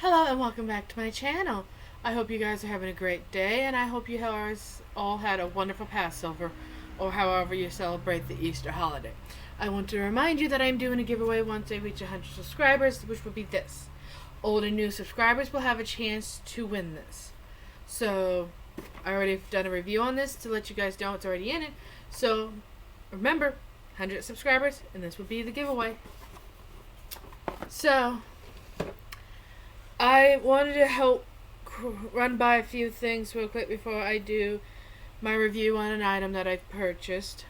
Hello and welcome back to my channel. I hope you guys are having a great day, and I hope you guys all had a wonderful Passover or however you celebrate the Easter holiday. I want to remind you that I'm doing a giveaway once I reach 100 subscribers, which will be this. Old and new subscribers will have a chance to win this. So, I already done a review on this to let you guys know it's already in it. So, remember, 100 subscribers, and this will be the giveaway. So, I wanted to help run by a few things real quick before I do my review on an item that I've purchased.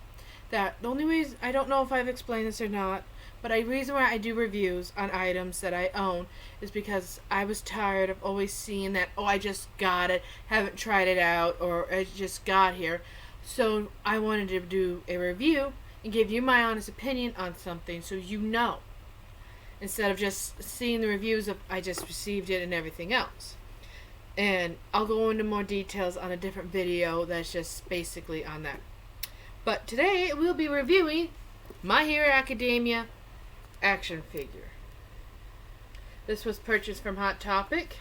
The only reason, I don't know if I've explained this or not, but the reason why I do reviews on items that I own is because I was tired of always seeing that, oh, I just got it, haven't tried it out, or it just got here. So I wanted to do a review and give you my honest opinion on something so you know. Instead of just seeing the reviews of I just received it and everything else. And I'll go into more details on a different video that's just basically on that. But today we'll be reviewing My Hero Academia action figure. This was purchased from Hot Topic.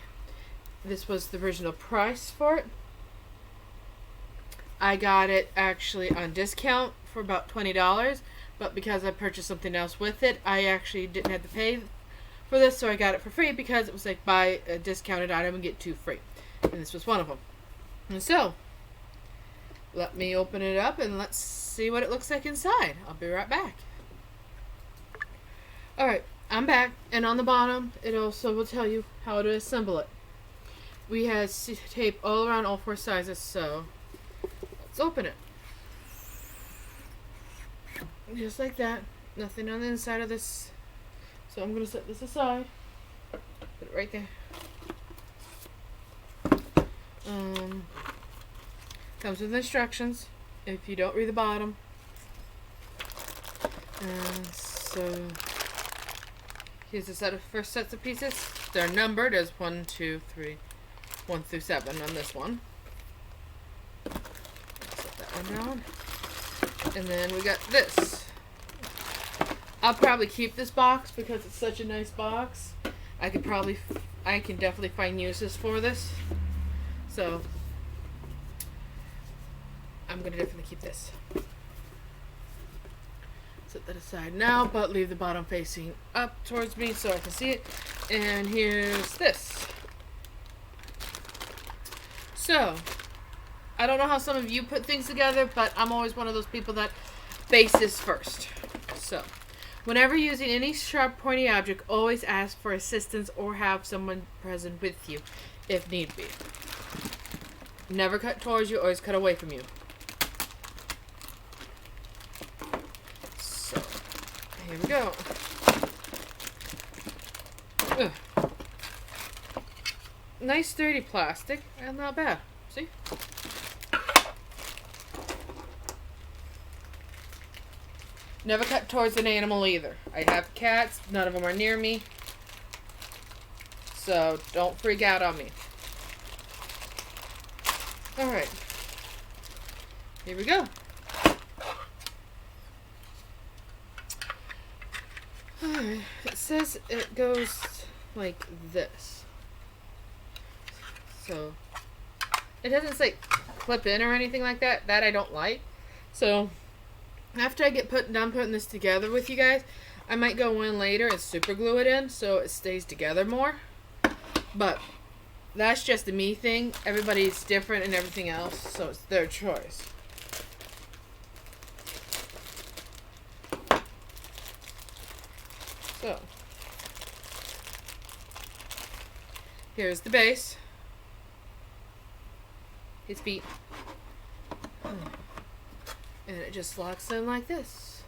This was the original price for it. I got it actually on discount for about $20. But because I purchased something else with it, I actually didn't have to pay for this, so I got it for free because it was like buy a discounted item and get two free. And this was one of them. And so, let me open it up and let's see what it looks like inside. I'll be right back. Alright, I'm back. And on the bottom, it also will tell you how to assemble it. We have tape all around all four sizes, so let's open it. Just like that. Nothing on the inside of this. So I'm going to set this aside. Put it right there. Comes with instructions if you don't read the bottom. So here's the first sets of pieces. They're numbered as 1 through 7 on this one. Set that one down. And then we got this. I'll probably keep this box because it's such a nice box. I can definitely find uses for this. So, I'm going to definitely keep this. Set that aside now, but leave the bottom facing up towards me so I can see it. And here's this. So, I don't know how some of you put things together, but I'm always one of those people that faces first. So, whenever using any sharp, pointy object, always ask for assistance or have someone present with you, if need be. Never cut towards you, always cut away from you. So, here we go. Ugh. Nice sturdy plastic, and not bad. See? Never cut towards an animal either. I have cats. None of them are near me. So don't freak out on me. Alright. Here we go. Alright. It says it goes like this. So it doesn't say clip in or anything like that. That I don't like. So after I get done putting this together with you guys, I might go in later and super glue it in so it stays together more. But that's just a me thing. Everybody's different and everything else, so it's their choice. So, here's the base. His feet. And it just locks in like this.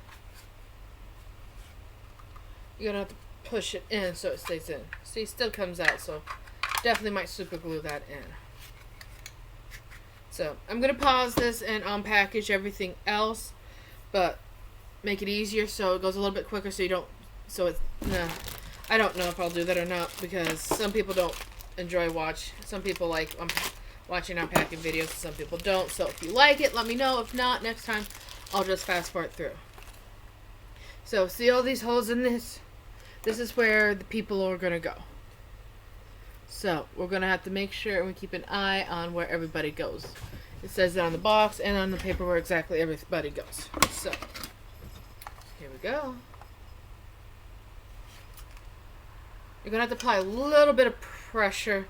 You're gonna have to push it in so it stays in. See, it still comes out, so definitely might super glue that in. So, I'm gonna pause this and unpackage everything else, but make it easier so it goes a little bit quicker so you don't, I don't know if I'll do that or not because some people don't enjoy some people like watching unpacking videos, some people don't. So if you like it, let me know. If not, next time I'll just fast forward through. So see all these holes in this? This is where the people are going to go. So we're going to have to make sure we keep an eye on where everybody goes. It says it on the box and on the paper where exactly everybody goes. So here we go. You're going to have to apply a little bit of pressure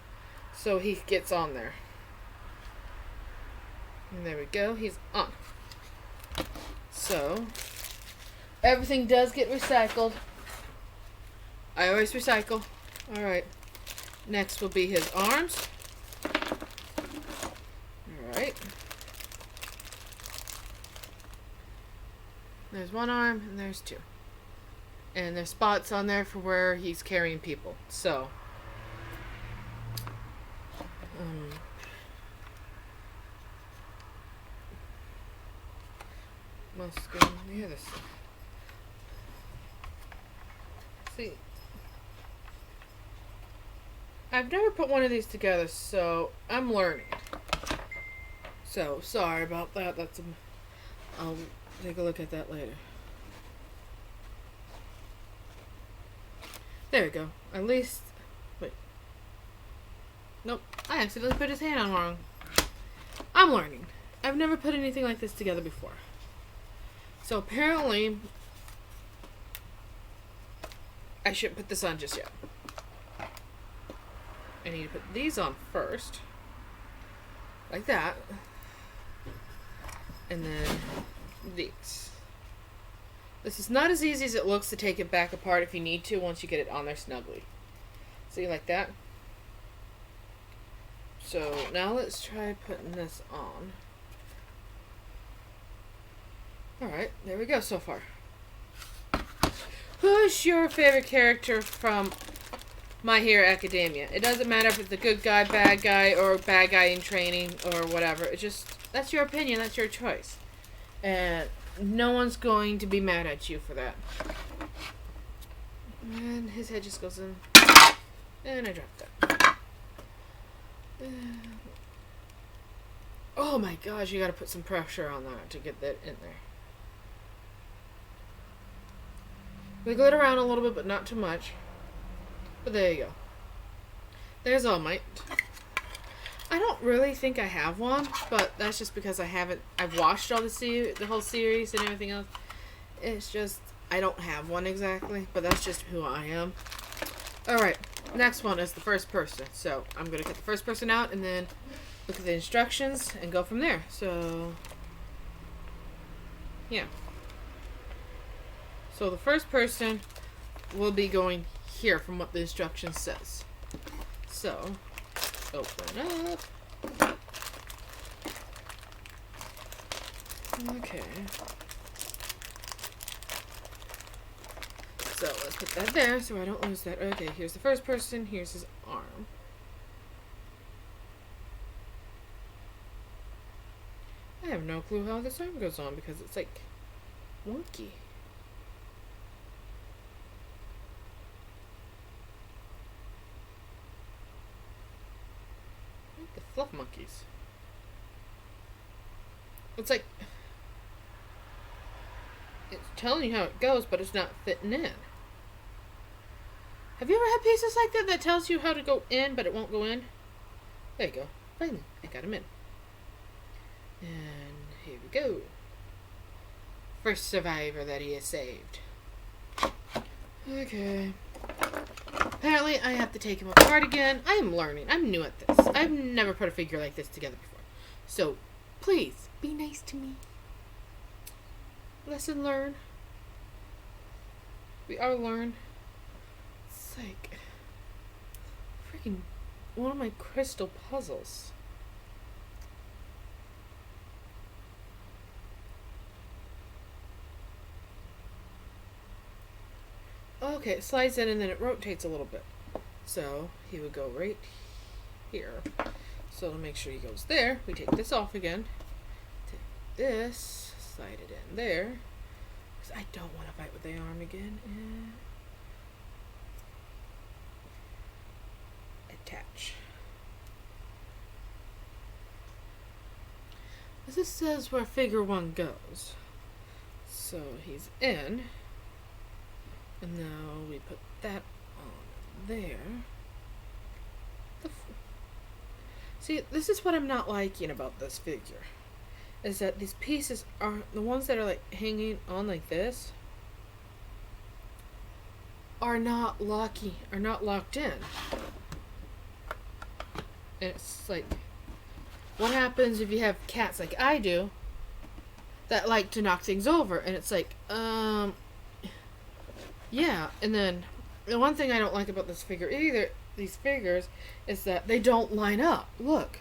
so he gets on there. And there we go. He's on. So everything does get recycled. I always recycle. Alright. Next will be his arms. Alright. There's one arm and there's two. And there's spots on there for where he's carrying people. So. Must go near this. See. I've never put one of these together, so I'm learning. So, sorry about that. I'll take a look at that later. There we go. At least, wait. Nope. I accidentally put his hand on wrong. I'm learning. I've never put anything like this together before. So apparently, I shouldn't put this on just yet. I need to put these on first. Like that. And then these. This is not as easy as it looks to take it back apart if you need to once you get it on there snugly. See, like that? So now let's try putting this on. Alright, there we go so far. Who's your favorite character from My Hero Academia? It doesn't matter if it's a good guy, bad guy, or bad guy in training, or whatever. It's just, that's your opinion, that's your choice. And no one's going to be mad at you for that. And his head just goes in. And I dropped that. Oh my gosh, you gotta put some pressure on that to get that in there. Wiggle it around a little bit, but not too much. But there you go. There's All Might. I don't really think I have one, but that's just because I've watched all the whole series and everything else. It's just, I don't have one exactly, but that's just who I am. Alright, next one is the first person. So, I'm going to cut the first person out and then look at the instructions and go from there. So, yeah. So the first person will be going here from what the instruction says. So, open up. Okay. So let's put that there so I don't lose that. Okay, here's the first person. Here's his arm. I have no clue how this arm goes on because it's like wonky. The fluff monkeys. It's like it's telling you how it goes, but it's not fitting in. Have you ever had pieces like that that tells you how to go in, but it won't go in? There you go. Finally, I got him in. And here we go. First survivor that he has saved. Okay. Apparently, I have to take him apart again. I am learning. I'm new at this. I've never put a figure like this together before. So, please, be nice to me. Lesson learned. We are learned. It's like freaking one of my crystal puzzles. Okay, it slides in and then it rotates a little bit. So he would go right here. So to make sure he goes there, we take this off again. Take this, slide it in there. Because I don't want to fight with the arm again. And attach. This says where figure one goes. So he's in. And now we put that on there. See, this is what I'm not liking about this figure. Is that these pieces are, the ones that are like hanging on like this, are not locked in. And it's like, what happens if you have cats like I do that like to knock things over? And it's like, yeah. And then the one thing I don't like about this figure either, these figures, is that they don't line up. Look.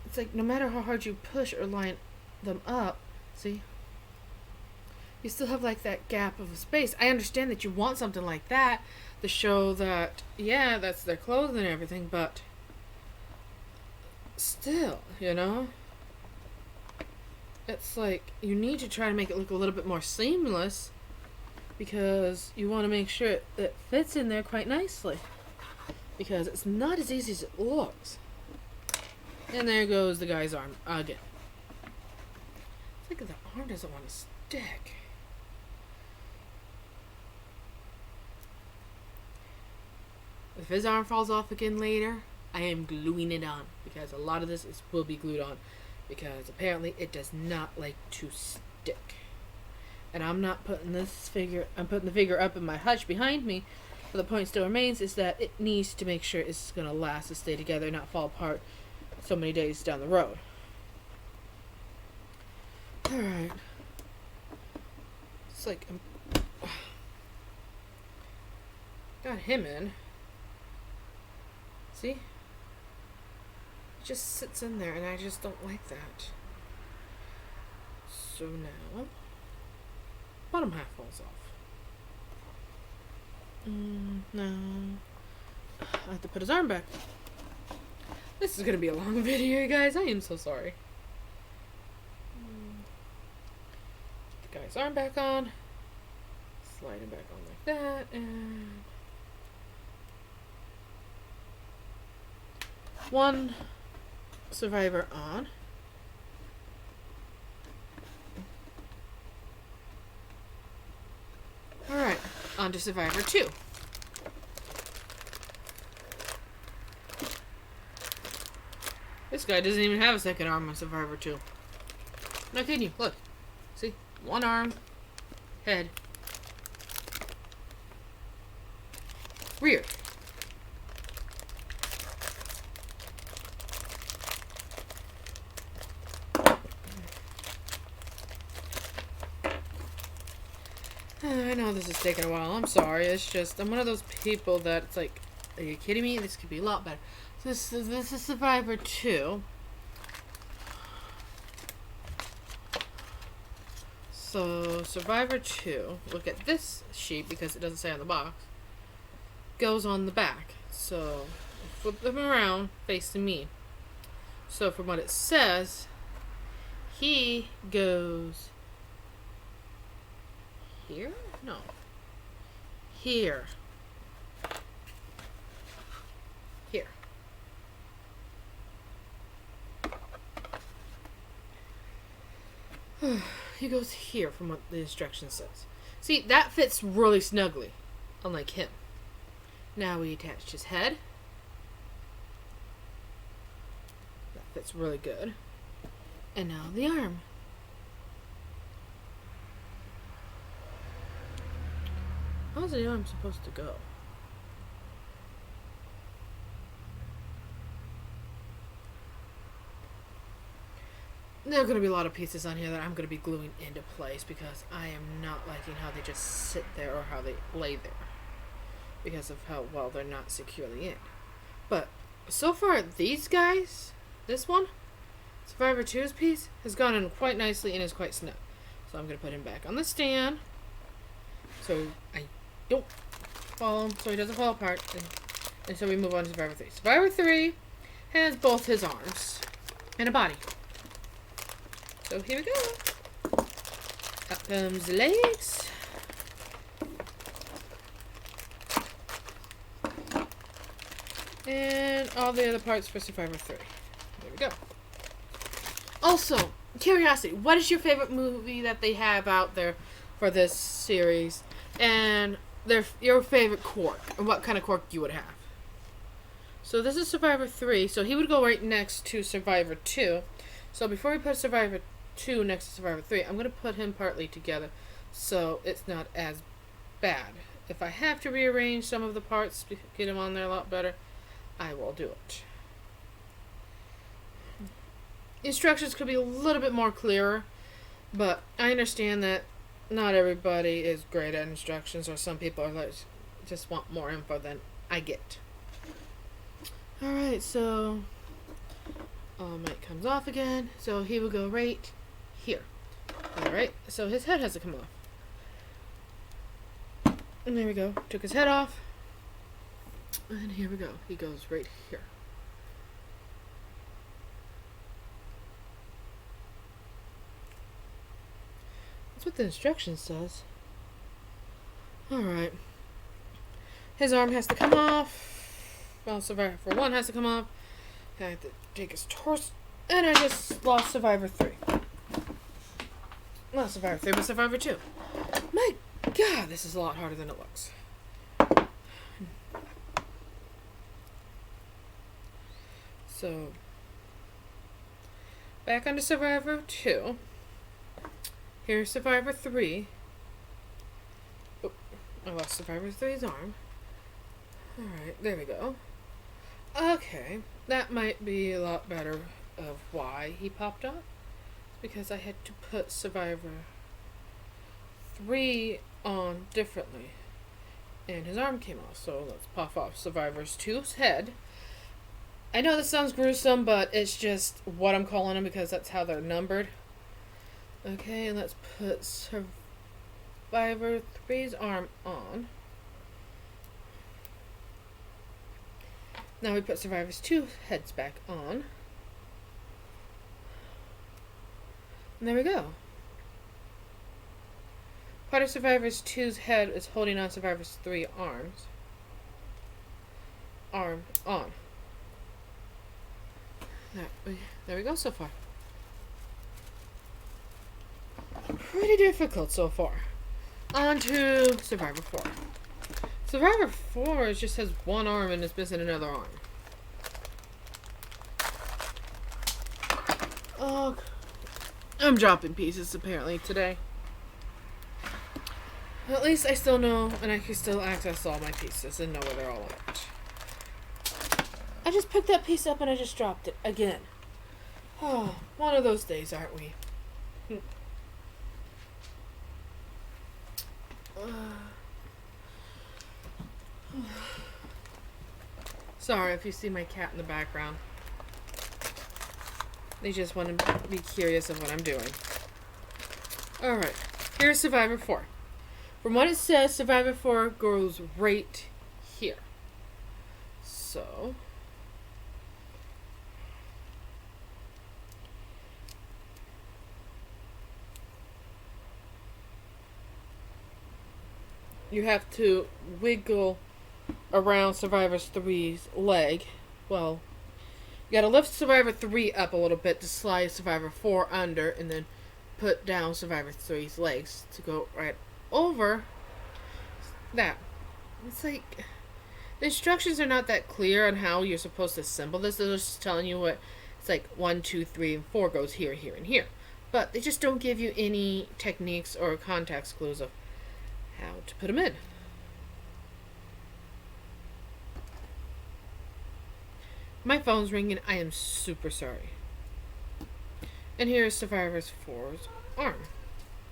It's like no matter how hard you push or line them up, see? You still have like that gap of a space. I understand that you want something like that to show that, yeah, that's their clothing and everything, but still, you know? It's like you need to try to make it look a little bit more seamless because you want to make sure it fits in there quite nicely. Because it's not as easy as it looks. And there goes the guy's arm again. It's like the arm doesn't want to stick. If his arm falls off again later, I am gluing it on. Because a lot of this will be glued on. Because apparently it does not like to stick. And I'm not putting this figure, I'm putting the figure up in my hutch behind me. But the point still remains is that it needs to make sure it's going to last and stay together and not fall apart so many days down the road. Alright. It's like, got him in. See? He just sits in there and I just don't like that. So now, bottom half falls off. No. I have to put his arm back. This is going to be a long video, guys. I am so sorry. Get the guy's arm back on. Slide him back on like that. And one survivor on. Alright, on to survivor 2. This guy doesn't even have a second arm on survivor 2. No kidding you, look. See? One arm, head, rear. I know this is taking a while. I'm sorry. It's just, I'm one of those people that it's like, are you kidding me? This could be a lot better. This is Survivor 2. So, Survivor 2, look at this sheet because it doesn't say on the box, goes on the back. So, flip them around facing me. So, from what it says, he goes here? No. Here. Here. He goes here from what the instruction says. See, that fits really snugly, unlike him. Now we attached his head. That fits really good. And now the arm. How's the arm supposed to go? There are going to be a lot of pieces on here that I'm going to be gluing into place because I am not liking how they just sit there or how they lay there because of how well they're not securely in. But so far, these guys, this one, Survivor 2's piece, has gone in quite nicely and is quite snug. So I'm going to put him back on the stand so I don't fall him, so he doesn't fall apart. And so we move on to Survivor 3. Survivor 3 has both his arms and a body. So here we go. Up comes the legs. And all the other parts for Survivor 3. There we go. Also, curiosity, what is your favorite movie that they have out there for this series? And your favorite quirk, and what kind of quirk you would have. So this is Survivor 3, so he would go right next to Survivor 2. So before we put Survivor 2 next to Survivor 3, I'm going to put him partly together so it's not as bad. If I have to rearrange some of the parts to get him on there a lot better, I will do it. Instructions could be a little bit more clearer, but I understand that not everybody is great at instructions, or some people are like, just want more info than I get. Alright, so Mike comes off again, so he will go right here. Alright, so his head has to come off. And there we go. Took his head off. And here we go. He goes right here. That's what the instruction says. Alright. His arm has to come off. Well, Survivor 1 has to come off. I have to take his torso. And I just lost Survivor 3. Not Survivor 3, but Survivor 2. My God, this is a lot harder than it looks. So, back onto Survivor 2. Here's Survivor 3. Oh, I lost Survivor 3's arm. Alright, there we go. Okay, that might be a lot better of why he popped up. Because I had to put Survivor 3 on differently. And his arm came off, so let's pop off Survivor 2's head. I know this sounds gruesome, but it's just what I'm calling them because that's how they're numbered. Okay, and let's put Survivor 3's arm on. Now we put Survivor's 2 heads back on. And there we go. Part of Survivor's 2's head is holding on Survivor's 3 arms. Arm on. There we go so far. Pretty difficult so far. On to Survivor 4. Survivor 4 just has one arm and is missing another arm. Oh, I'm dropping pieces apparently today. At least I still know and I can still access all my pieces and know where they're all at. I just picked that piece up and I just dropped it again. Oh, one of those days, aren't we? Sorry if you see my cat in the background. They just want to be curious of what I'm doing. Alright, here's Survivor 4. From what it says, Survivor 4 goes right here. So, you have to wiggle around Survivor 3's leg. Well, you gotta lift Survivor 3 up a little bit to slide Survivor 4 under, and then put down Survivor 3's legs to go right over that. It's like, the instructions are not that clear on how you're supposed to assemble this. They're just telling you what, it's like 1, 2, 3, and 4 goes here, here, and here. But they just don't give you any techniques or context clues of how to put them in. My phone's ringing. I am super sorry. And here's Survivor's 4's arm.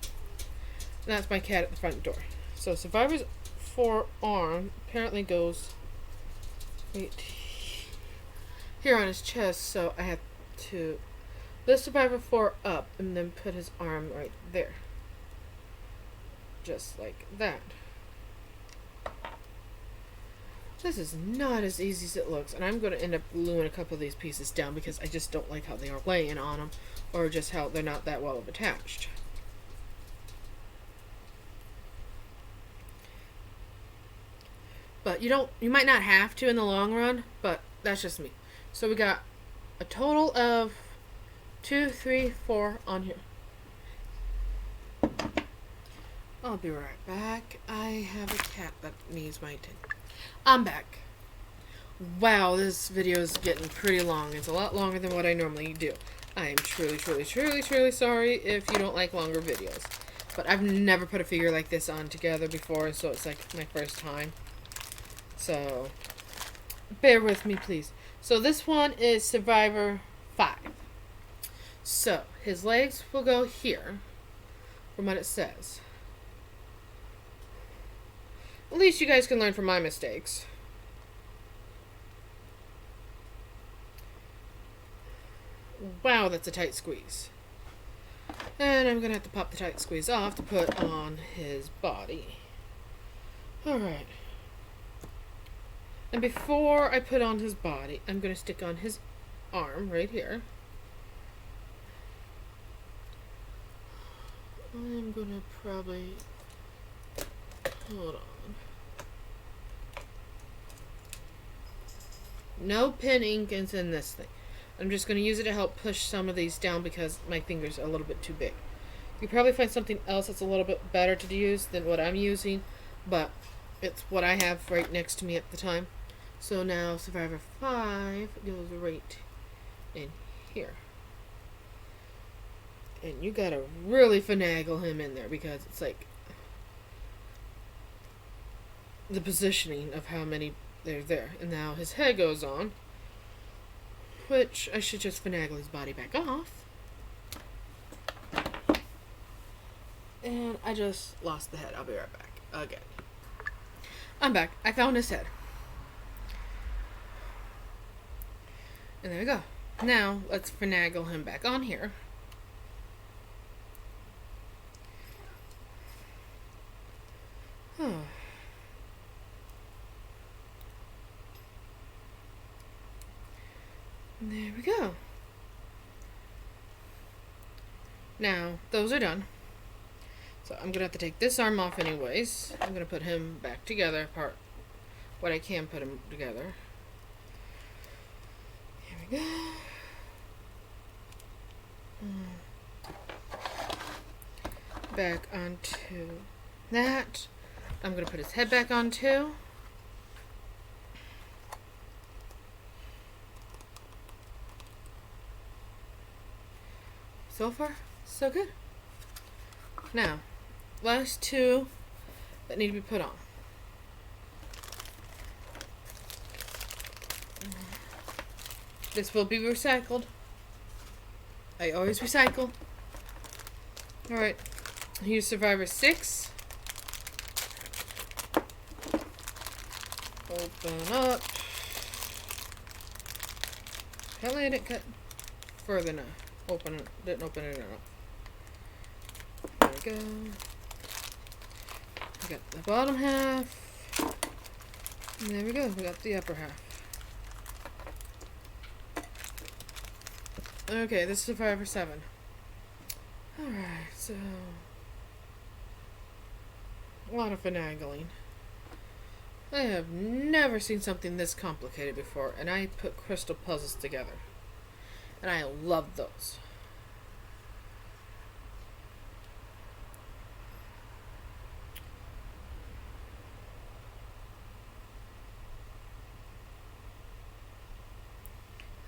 And that's my cat at the front door. So Survivor's 4 arm apparently goes right here on his chest. So I have to lift Survivor 4 up and then put his arm right there. Just like that. This is not as easy as it looks, and I'm going to end up gluing a couple of these pieces down because I just don't like how they are laying on them, or just how they're not that well attached. But you might not have to in the long run, but that's just me. So we got a total of 2, 3, 4 on here. I'll be right back. I have a cat that needs my attention. I'm back. Wow, this video is getting pretty long. It's a lot longer than what I normally do. I am truly, truly, truly, truly sorry if you don't like longer videos. But I've never put a figure like this on together before, so it's like my first time. So, bear with me, please. So this one is Survivor 5. So, his legs will go here, from what it says. At least you guys can learn from my mistakes. Wow, that's a tight squeeze. And I'm gonna have to pop the tight squeeze off to put on his body. Alright. And before I put on his body, I'm gonna stick on his arm right here. I'm gonna probably... Hold on. No pen ink is in this thing. I'm just going to use it to help push some of these down because my fingers are a little bit too big. You probably find something else that's a little bit better to use than what I'm using, but it's what I have right next to me at the time. So now Survivor 5 goes right in here. And you gotta really finagle him in there because it's like the positioning of how many they're there. And now his head goes on, which I should just finagle his body back off. And I just lost the head. I'll be right back. Again. I'm back. I found his head. And there we go. Now, let's finagle him back on here. There we go. Now, those are done. So I'm going to have to take this arm off anyways. I'm going to put him back together, what I can put him together. Here we go. Back onto that. I'm going to put his head back on too. So far, so good. Now, last two that need to be put on. This will be recycled. I always recycle. Alright, here's Survivor 6. Open up. Apparently I didn't cut further enough. Didn't open it enough. There we go. We got the bottom half. And there we go. We got the upper half. Okay, this is Survivor 7. Alright, so... a lot of finagling. I have never seen something this complicated before, and I put crystal puzzles together. And I love those.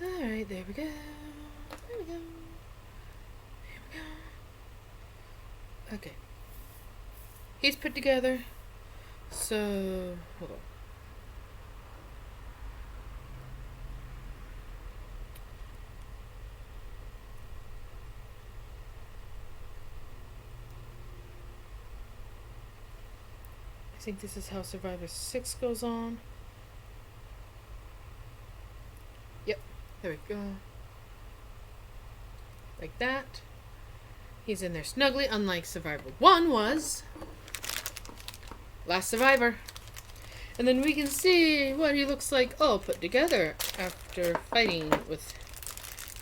Alright, there we go. There we go. There we go. Okay. He's put together. So, hold on. I think this is how Survivor 6 goes on. Yep, there we go. Like that. He's in there snugly, unlike Survivor 1 was. Last Survivor. And then we can see what he looks like all put together after fighting with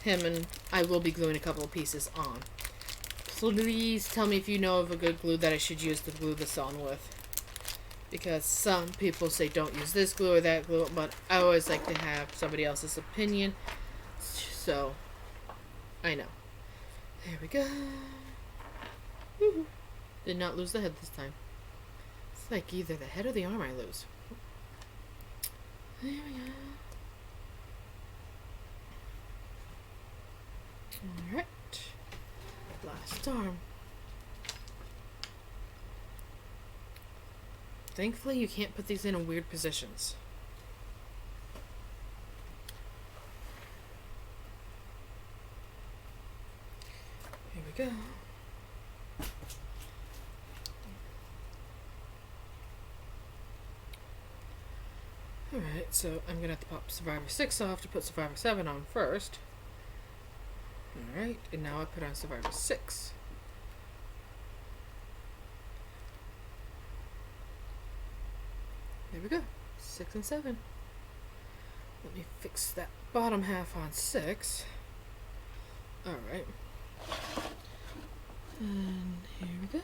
him, and I will be gluing a couple of pieces on. Please tell me if you know of a good glue that I should use to glue this on with. Because some people say don't use this glue or that glue, but I always like to have somebody else's opinion. So, I know. There we go. Woo-hoo. Did not lose the head this time. It's like either the head or the arm I lose. There we go. Alright. Last arm. Thankfully, you can't put these in weird positions. Here we go. Alright, so I'm going to have to pop Survivor 6 off to put Survivor 7 on first. Alright, and now I put on Survivor 6. There we go. 6 and 7. Let me fix that bottom half on 6. Alright. And here we go.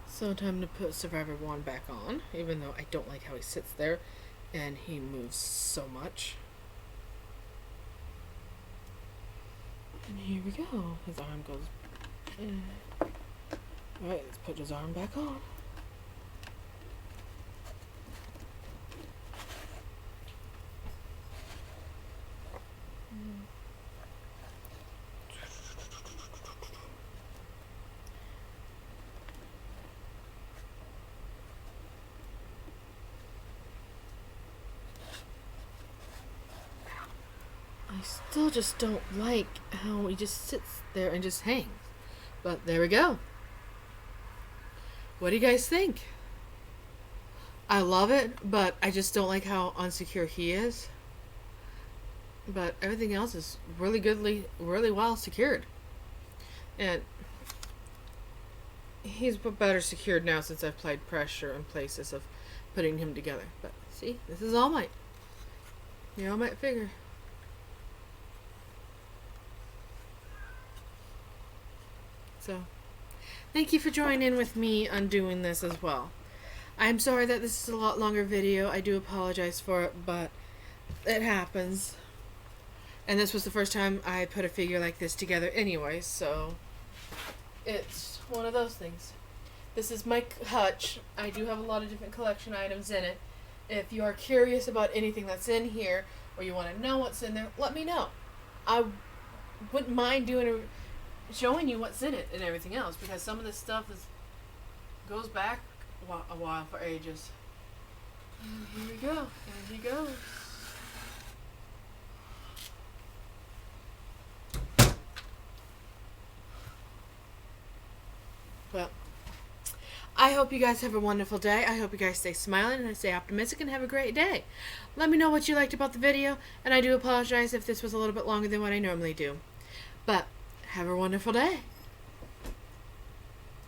So time to put Survivor 1 back on, even though I don't like how he sits there and he moves so much. And here we go. His arm goes. Alright, let's put his arm back on. I still just don't like how he just sits there and just hangs. But there we go. What do you guys think? I love it, but I just don't like how unsecure he is. But everything else is really well secured. And he's better secured now since I've applied pressure in places of putting him together. But see, this is All Might. The All Might figure. So, thank you for joining in with me on doing this as well. I'm sorry that this is a lot longer video. I do apologize for it, but it happens. And this was the first time I put a figure like this together anyway, so it's one of those things. This is my hutch. I do have a lot of different collection items in it. If you are curious about anything that's in here, or you want to know what's in there, let me know. I wouldn't mind showing you what's in it and everything else, because some of this stuff goes back a while for ages. And here we go. There he goes. Well, I hope you guys have a wonderful day. I hope you guys stay smiling and stay optimistic and have a great day. Let me know what you liked about the video, and I do apologize if this was a little bit longer than what I normally do. But have a wonderful day.